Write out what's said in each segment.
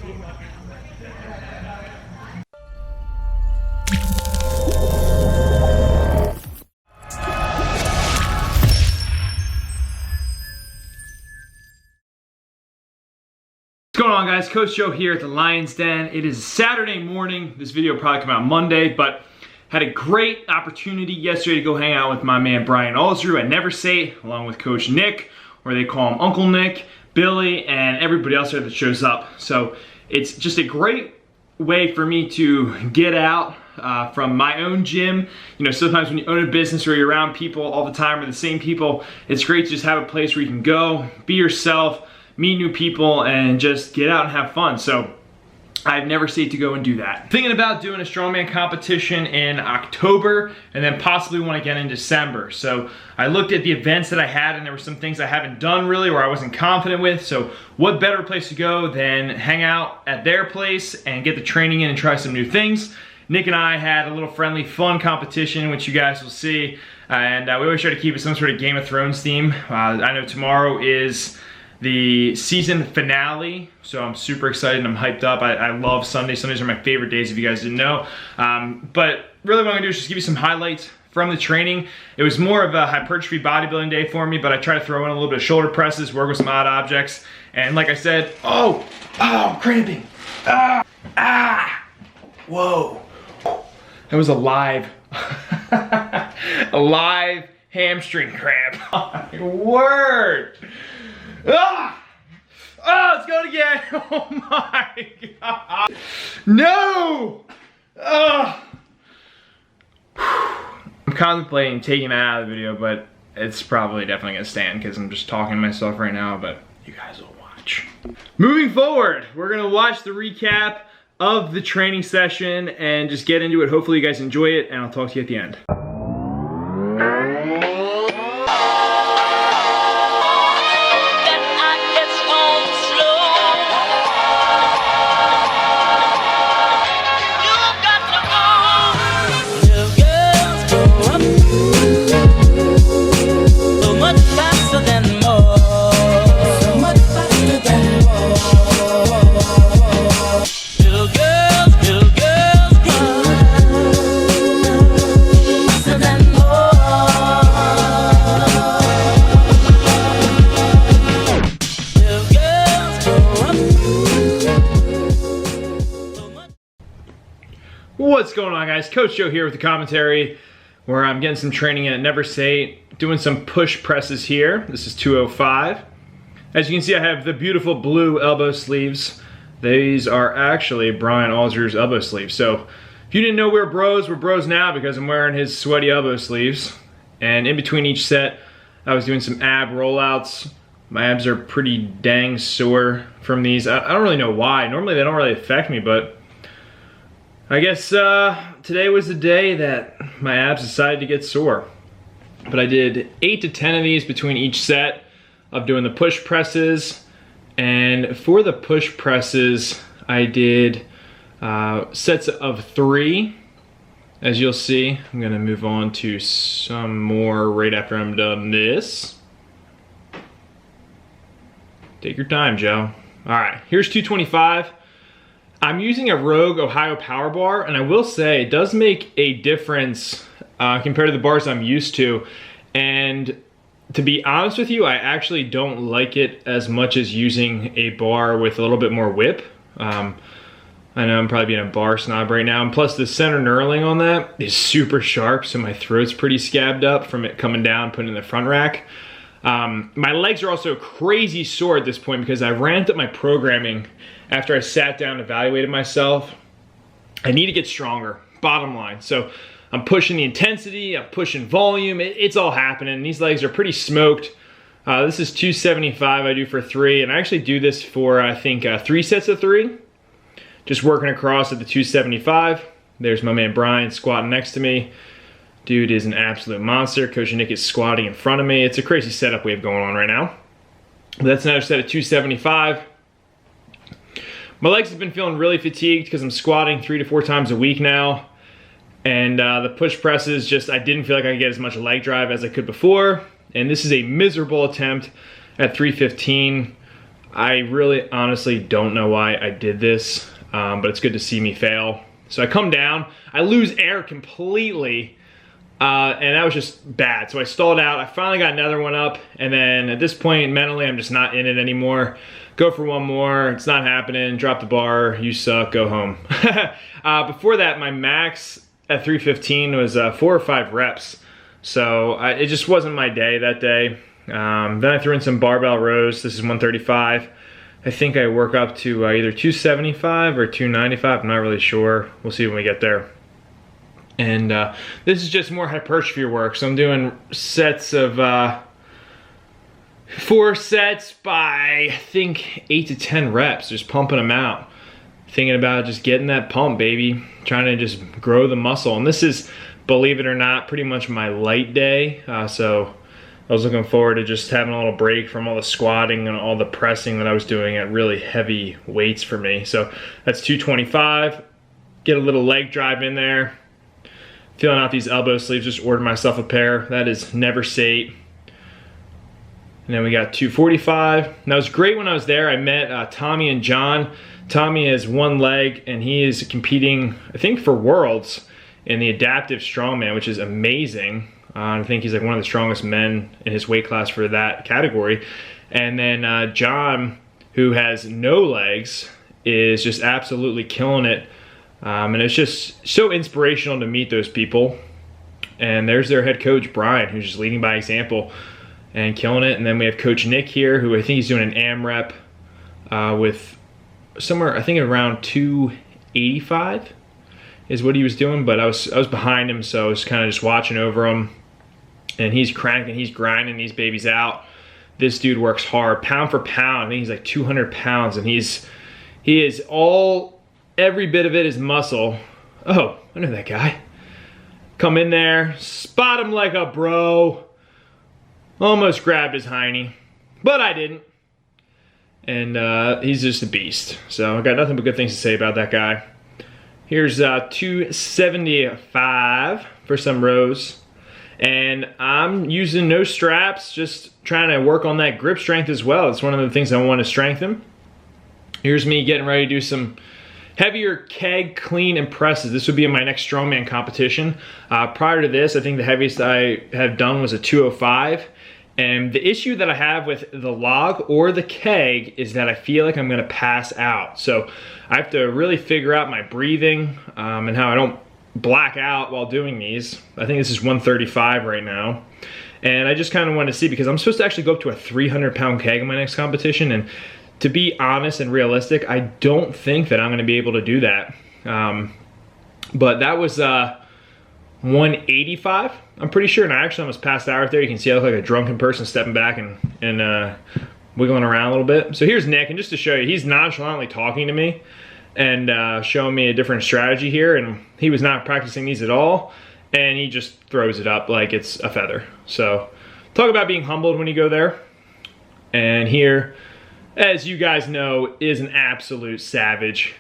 What's going on, guys? Coach Joe here at the Lions Den. It is Saturday morning. This video will probably come out Monday, but had a great opportunity yesterday to go hang out with my man Brian Alsruhe at Neversate, along with Coach Nick, or they call him Uncle Nick, Billy, and everybody else there that shows up. So it's just a great way for me to get out from my own gym. You know, sometimes when you own a business or you're around people all the time or the same people, it's great to just have a place where you can go, be yourself, meet new people, and just get out and have fun. So I've never seen to go and do that. Thinking about doing a strongman competition in October and then possibly one again in December. So I looked at the events that I had and there were some things I haven't done really or I wasn't confident with. So what better place to go than hang out at their place and get the training in and try some new things. Nick and I had a little friendly fun competition, which you guys will see. And we always try to keep it some sort of Game of Thrones theme. I know tomorrow is the season finale, so I'm super excited and I'm hyped up. I love Sundays. Sundays are my favorite days if you guys didn't know. But really what I'm gonna do is just give you some highlights from the training. It was more of a hypertrophy bodybuilding day for me, but I try to throw in a little bit of shoulder presses, work with some odd objects. And like I said, oh, cramping. Whoa. That was a live hamstring cramp. Word. Oh, it's going again. Oh my God. No. I'm contemplating taking that out of the video, but it's probably definitely gonna stand because I'm just talking to myself right now, but you guys will watch. Moving forward, we're gonna watch the recap of the training session and just get into it. Hopefully you guys enjoy it, and I'll talk to you at the end. What's going on, guys? Coach Joe here with the commentary, where I'm getting some training in at Neversate, doing some push presses here. This is 205. As you can see, I have the beautiful blue elbow sleeves. These are actually Brian Alsruhe's elbow sleeves. So if you didn't know we're bros now because I'm wearing his sweaty elbow sleeves. And in between each set, I was doing some ab rollouts. My abs are pretty dang sore from these. I don't really know why. Normally they don't really affect me, but I guess today was the day that my abs decided to get sore. But I did 8 to 10 of these between each set of doing the push presses. And for the push presses, I did sets of 3. As you'll see, I'm gonna move on to some more right after I'm done this. Take your time, Joe. All right, here's 225. I'm using a Rogue Ohio Power Bar, and I will say it does make a difference compared to the bars I'm used to. And to be honest with you, I actually don't like it as much as using a bar with a little bit more whip. I know I'm probably being a bar snob right now, and plus the center knurling on that is super sharp, so my throat's pretty scabbed up from it coming down, putting it in the front rack. My legs are also crazy sore at this point because I ramped up my programming after I sat down and evaluated myself. I need to get stronger, bottom line. So I'm pushing the intensity, I'm pushing volume, it's all happening. These legs are pretty smoked. This is 275 I do for 3, and I actually do this for, I think, 3 sets of 3. Just working across at the 275. There's my man Brian squatting next to me. Dude is an absolute monster. Coach Nick is squatting in front of me. It's a crazy setup we have going on right now. But that's another set of 275. My legs have been feeling really fatigued because I'm squatting 3 to 4 times a week now. And the push presses, just I didn't feel like I could get as much leg drive as I could before. And this is a miserable attempt at 315. I really honestly don't know why I did this, but it's good to see me fail. So I come down, I lose air completely, and that was just bad. So I stalled out, I finally got another one up, and then at this point, mentally, I'm just not in it anymore. Go for one more, it's not happening, drop the bar, you suck, go home. Before that, my max at 315 was 4 or 5 reps. So it just wasn't my day that day. Then I threw in some barbell rows. This is 135. I think I work up to either 275 or 295. I'm not really sure. We'll see when we get there. And this is just more hypertrophy work. So I'm doing sets of 4 sets by, I think, 8 to 10 reps. Just pumping them out. Thinking about just getting that pump, baby. Trying to just grow the muscle. And this is, believe it or not, pretty much my light day. So I was looking forward to just having a little break from all the squatting and all the pressing that I was doing at really heavy weights for me. So that's 225. Get a little leg drive in there. Feeling out these elbow sleeves, just ordered myself a pair. That is Neversate. And then we got 245. And that was great when I was there. I met Tommy and John. Tommy has one leg and he is competing, I think, for Worlds in the adaptive strongman, which is amazing. I think he's like one of the strongest men in his weight class for that category. And then John, who has no legs, is just absolutely killing it. And it's just so inspirational to meet those people. And there's their head coach, Brian, who's just leading by example and killing it. And then we have Coach Nick here, who I think he's doing an AMRAP with somewhere, I think around 285 is what he was doing, but I was behind him, so I was kind of just watching over him. And he's cranking, he's grinding these babies out. This dude works hard, pound for pound. I think he's like 200 pounds, and he is all, every bit of it is muscle. Oh, I know that guy. Come in there, spot him like a bro. Almost grabbed his hiney, but I didn't. And he's just a beast. So I got nothing but good things to say about that guy. Here's 275 for some rows. And I'm using no straps, just trying to work on that grip strength as well. It's one of the things I want to strengthen. Here's me getting ready to do some heavier keg, clean, and presses. This would be in my next strongman competition. Prior to this, I think the heaviest I have done was a 205. And the issue that I have with the log or the keg is that I feel like I'm gonna pass out. So I have to really figure out my breathing and how I don't black out while doing these. I think this is 135 right now. And I just kind of want to see, because I'm supposed to actually go up to a 300-pound keg in my next competition. And to be honest and realistic, I don't think that I'm gonna be able to do that. But that was 185, I'm pretty sure, and I actually almost passed out right there. You can see I look like a drunken person stepping back and wiggling around a little bit. So here's Nick, and just to show you, he's nonchalantly talking to me and showing me a different strategy here, and he was not practicing these at all, and he just throws it up like it's a feather. So talk about being humbled when you go there. And here, as you guys know, is an absolute savage.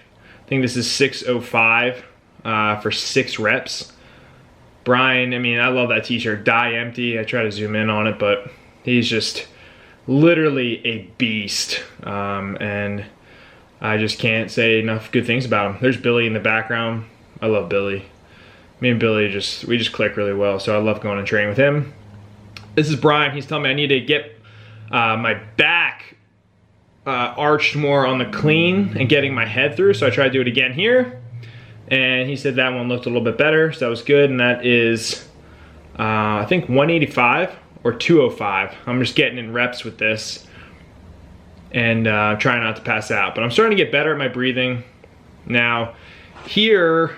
I think this is 605 for 6 reps. Brian, I mean, I love that t-shirt, die empty. I try to zoom in on it, but he's just literally a beast. And I just can't say enough good things about him. There's Billy in the background. I love Billy. Me and Billy, we just click really well, so I love going and training with him. This is Brian. He's telling me I need to get my back arched more on the clean and getting my head through, so I tried to do it again here. And he said that one looked a little bit better, so that was good. And that is, I think 185 or 205. I'm just getting in reps with this and trying not to pass out. But I'm starting to get better at my breathing. Now, here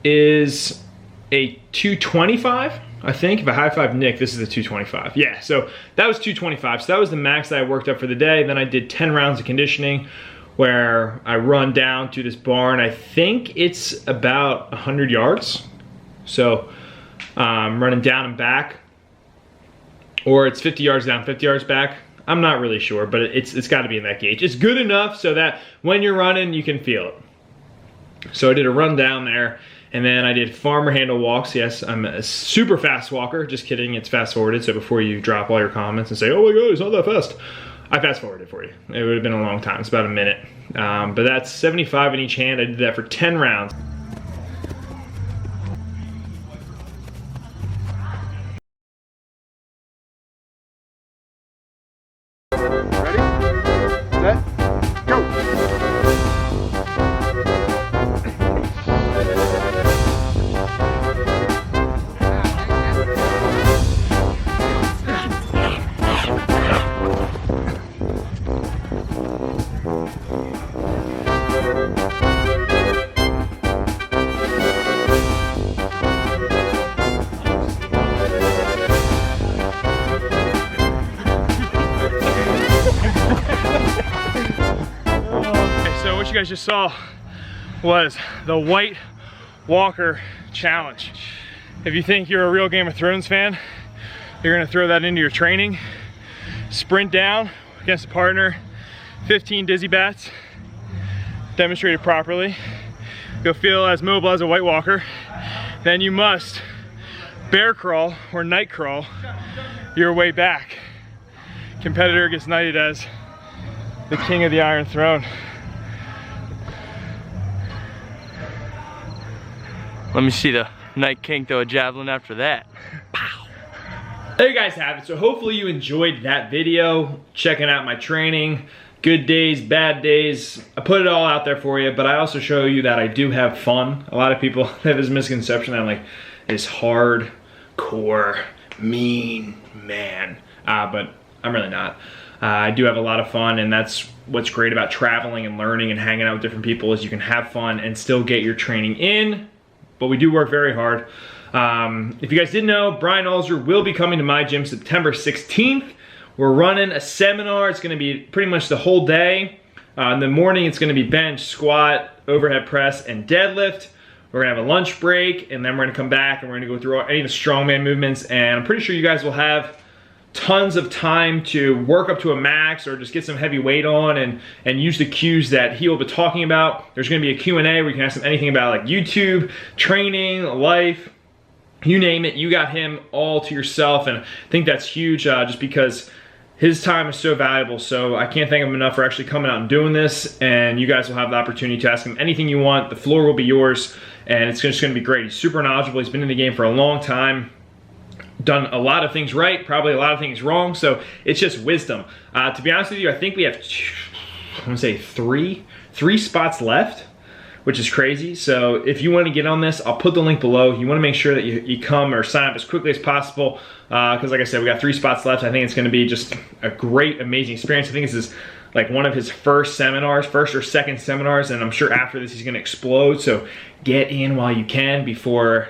is a 225, I think. If I high five Nick, this is a 225. Yeah, so that was 225. So that was the max that I worked up for the day. Then I did 10 rounds of conditioning, where I run down to this barn. I think it's about 100 yards. So I'm running down and back, or it's 50 yards down, 50 yards back. I'm not really sure, but it's gotta be in that gauge. It's good enough so that when you're running, you can feel it. So I did a run down there, and then I did farmer handle walks. Yes, I'm a super fast walker. Just kidding, it's fast forwarded. So before you drop all your comments and say, oh my God, it's not that fast. I fast forwarded for you. It would have been a long time. It's about a minute. But that's 75 in each hand. I did that for 10 rounds. What you guys just saw was the White Walker challenge. If you think you're a real Game of Thrones fan, you're gonna throw that into your training. Sprint down against a partner, 15 dizzy bats, demonstrated properly. You'll feel as mobile as a White Walker. Then you must bear crawl or night crawl your way back. Competitor gets knighted as the king of the Iron Throne. Let me see the Night King throw a javelin after that. Pow. There you guys have it. So hopefully you enjoyed that video, checking out my training, good days, bad days. I put it all out there for you, but I also show you that I do have fun. A lot of people have this misconception that I'm like this hardcore, mean man, but I'm really not. I do have a lot of fun, and that's what's great about traveling and learning and hanging out with different people is you can have fun and still get your training in. But we do work very hard. If you guys didn't know, Brian Alsruhe will be coming to my gym September 16th. We're running a seminar. It's gonna be pretty much the whole day. In the morning, it's gonna be bench, squat, overhead press, and deadlift. We're gonna have a lunch break, and then we're gonna come back and we're gonna go through any of the strongman movements, and I'm pretty sure you guys will have tons of time to work up to a max or just get some heavy weight on and use the cues that he will be talking about. There's gonna be a Q&A where you can ask him anything about like YouTube, training, life, you name it. You got him all to yourself, and I think that's huge just because his time is so valuable. So I can't thank him enough for actually coming out and doing this, and you guys will have the opportunity to ask him anything you want. The floor will be yours, and it's just gonna be great. He's super knowledgeable. He's been in the game for a long time. Done a lot of things right, probably a lot of things wrong, so it's just wisdom. To be honest with you, I think we have, I'm gonna say three spots left, which is crazy. So if you want to get on this, I'll put the link below. You want to make sure that you come or sign up as quickly as possible, because like I said, we got 3 spots left. I think it's gonna be just a great, amazing experience. I think this is like one of his first or second seminars, and I'm sure after this he's gonna explode, so get in while you can before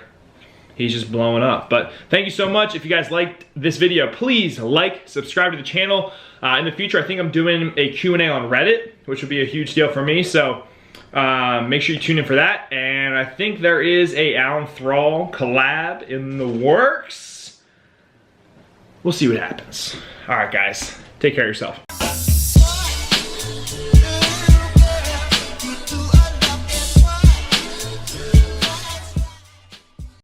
he's just blowing up. But thank you so much. If you guys liked this video, please like, subscribe to the channel. In the future, I think I'm doing a Q&A on Reddit, which would be a huge deal for me. So make sure you tune in for that. And I think there is a Alan Thrall collab in the works. We'll see what happens. All right, guys, take care of yourself.